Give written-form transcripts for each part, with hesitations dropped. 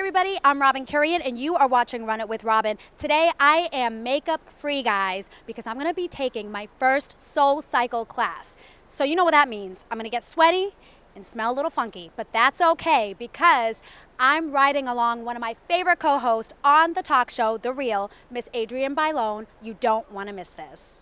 everybody, I'm Robin Curian and you are watching Run It with Robin. Today I am makeup free, guys, because I'm gonna be taking my first SoulCycle class. So you know what that means. I'm gonna get sweaty and smell a little funky, but that's okay because I'm riding along one of my favorite co-hosts on the talk show, The Real, Miss Adrienne Bailon. You don't wanna miss this.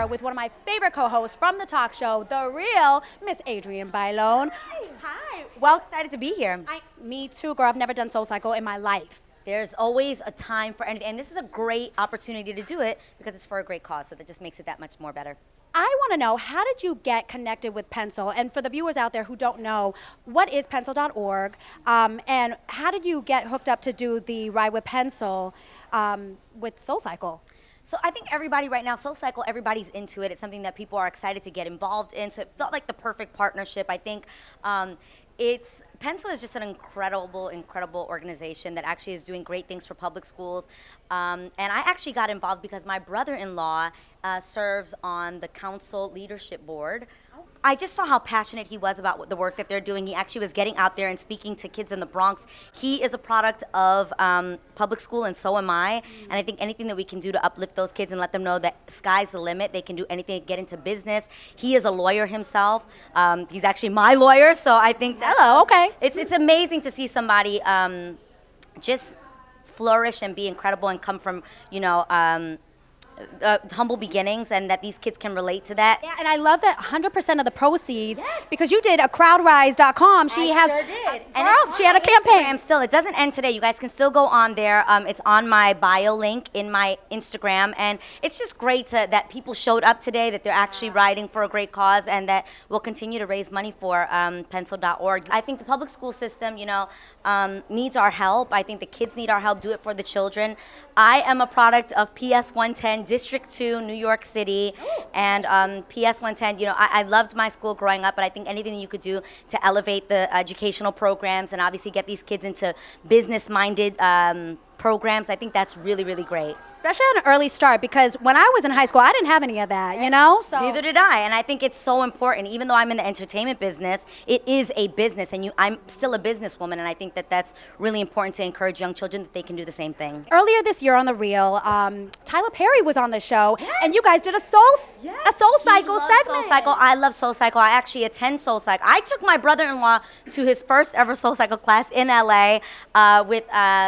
With one of my favorite co-hosts from the talk show, The Real, Miss Adrienne Bailon. Hi. Well, excited to be here. Me too, girl. I've never done SoulCycle in my life. There's always a time for anything, and this is a great opportunity to do it because it's for a great cause, so that just makes it that much more better. I want to know, how did you get connected with Pencil? And for the viewers out there who don't know, what is pencil.org? And how did you get hooked up to do the Ride with Pencil with SoulCycle? So I think everybody right now, SoulCycle, everybody's into it. It's something that people are excited to get involved in. So it felt like the perfect partnership. I think Pencil is just an incredible organization that actually is doing great things for public schools. And I actually got involved because my brother-in-law serves on the council leadership board. I just saw how passionate he was about the work that they're doing. He actually was getting out there and speaking to kids in the Bronx. He is a product of public school, and so am I. And I think anything that we can do to uplift those kids and let them know that sky's the limit, they can do anything to get into business. He is a lawyer himself. He's actually my lawyer, so I think that, hello, okay. It's amazing to see somebody just flourish and be incredible and come from, humble beginnings, and that these kids can relate to that. Yeah, and I love that 100% of the proceeds, because you did a crowdrise.com. She sure did. And she had a campaign. Still, it doesn't end today. You guys can still go on there. It's on my bio link in my Instagram, and it's just great that people showed up today, that they're actually riding for a great cause, and that we'll continue to raise money for pencil.org. I think the public school system, needs our help. I think the kids need our help. Do it for the children. I am a product of PS 110, District 2, New York City, and PS 110, I loved my school growing up, but I think anything that you could do to elevate the educational programs and obviously get these kids into business-minded programs, I think that's really, really great. Especially at an early start, because when I was in high school, I didn't have any of that, So neither did I, and I think it's so important. Even though I'm in the entertainment business, it is a business, and I'm still a businesswoman, and I think that that's really important to encourage young children that they can do the same thing. Earlier this year on The Real, Tyler Perry was on the show, and you guys did a SoulCycle segment. SoulCycle. I love SoulCycle. I actually attend SoulCycle. I took my brother-in-law to his first ever SoulCycle class in LA with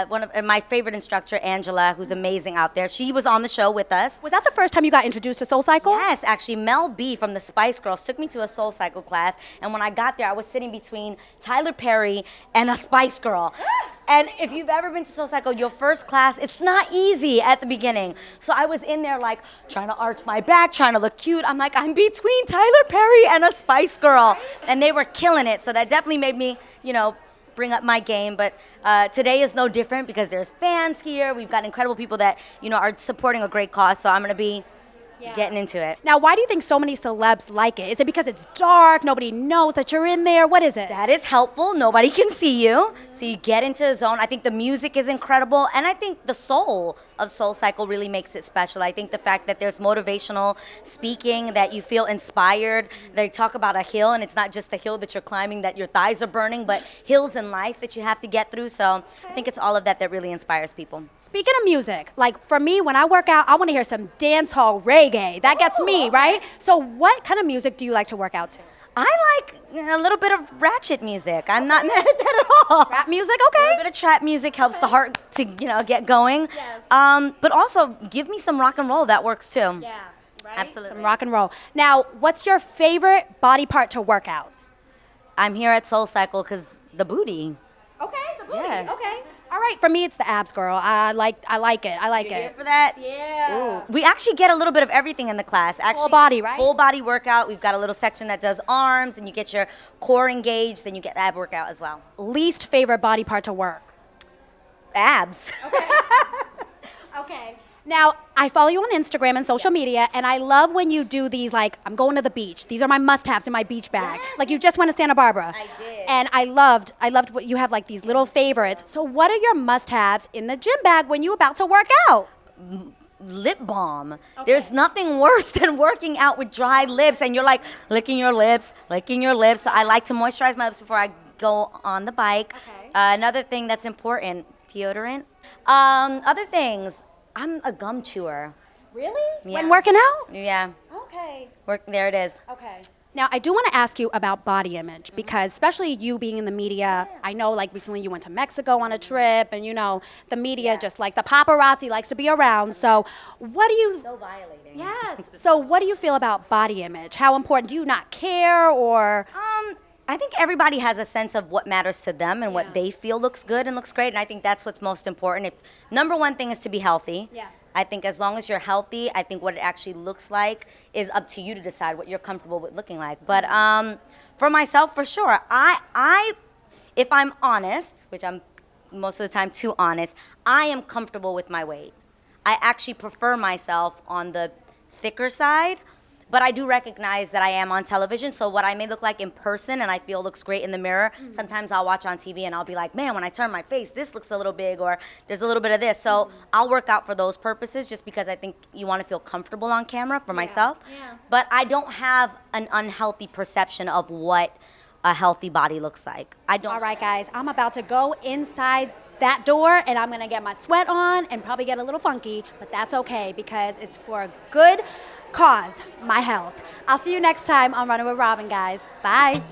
one of my favorite instructor, Angela, who's amazing out there. She was on the show with us. Was that the first time you got introduced to SoulCycle? Yes, actually, Mel B from the Spice Girls took me to a SoulCycle class, and when I got there, I was sitting between Tyler Perry and a Spice Girl. And if you've ever been to SoulCycle, your first class, it's not easy at the beginning. So I was in there like trying to arch my back, trying to look cute. I'm like, I'm between Tyler Perry and a Spice Girl. And they were killing it, so that definitely made me, bring up my game, but today is no different because there's fans here. We've got incredible people that are supporting a great cause, so I'm going to be getting into it. Now, why do you think so many celebs like it? Is it because it's dark, nobody knows that you're in there? What is it? That is helpful. Nobody can see you, so you get into a zone. I think the music is incredible, and I think the soul of SoulCycle really makes it special. I think the fact that there's motivational speaking, that you feel inspired. They talk about a hill, and it's not just the hill that you're climbing, that your thighs are burning, but hills in life that you have to get through. So I think it's all of that really inspires people. Speaking of music, like for me, when I work out, I want to hear some dance hall reggae. That gets me, right? So what kind of music do you like to work out to? I like a little bit of ratchet music. I'm not mad at that at all. Rap music, okay. A little bit of trap music helps the heart to, get going. Yes. But also, give me some rock and roll. That works too. Yeah, right? Absolutely. Some rock and roll. Now, what's your favorite body part to work out? I'm here at SoulCycle because the booty. Okay, the booty. Yeah. Okay. All right, for me, it's the abs, girl. I like it. I like You're here it. for that? Yeah. Ooh. We actually get a little bit of everything in the class. Actually, Full body, right? Full body workout. We've got a little section that does arms, and you get your core engaged, then you get ab workout as well. Least favorite body part to work. Abs. Okay. Okay. Now, I follow you on Instagram and social media, and I love when you do these, like, I'm going to the beach. These are my must-haves in my beach bag. Yes. Like, you just went to Santa Barbara. I did. And I loved what you have, like, these little favorites. So what are your must-haves in the gym bag when you're about to work out? Lip balm. Okay. There's nothing worse than working out with dry lips and you're like licking your lips. So I like to moisturize my lips before I go on the bike. Okay. Another thing that's important, deodorant. Other things, I'm a gum chewer. Really? Yeah. When working out? Yeah, Okay. there it is. Okay. Now, I do want to ask you about body image because, especially you being in the media, I know, like, recently you went to Mexico on a trip, and, you know, the media just, like, the paparazzi likes to be around. So, what do you... So violating. Yes. So, what do you feel about body image? How important? Do you not care, or... I think everybody has a sense of what matters to them and Yeah. what they feel looks good and looks great, and I think that's what's most important. If number one thing is to be healthy. Yes. I think as long as you're healthy, I think what it actually looks like is up to you to decide what you're comfortable with looking like. But for myself, for sure, I if I'm honest, which I'm most of the time too honest, I am comfortable with my weight. I actually prefer myself on the thicker side. But I do recognize that I am on television, so what I may look like in person and I feel looks great in the mirror, sometimes I'll watch on TV and I'll be like, man, when I turn my face, this looks a little big, or there's a little bit of this. So I'll work out for those purposes just because I think you want to feel comfortable on camera for myself. Yeah. But I don't have an unhealthy perception of what a healthy body looks like. I don't. All right, guys, I'm about to go inside that door, and I'm going to get my sweat on and probably get a little funky, but that's okay because it's for a good cause, my health. I'll see you next time on Running with Robin, guys. Bye.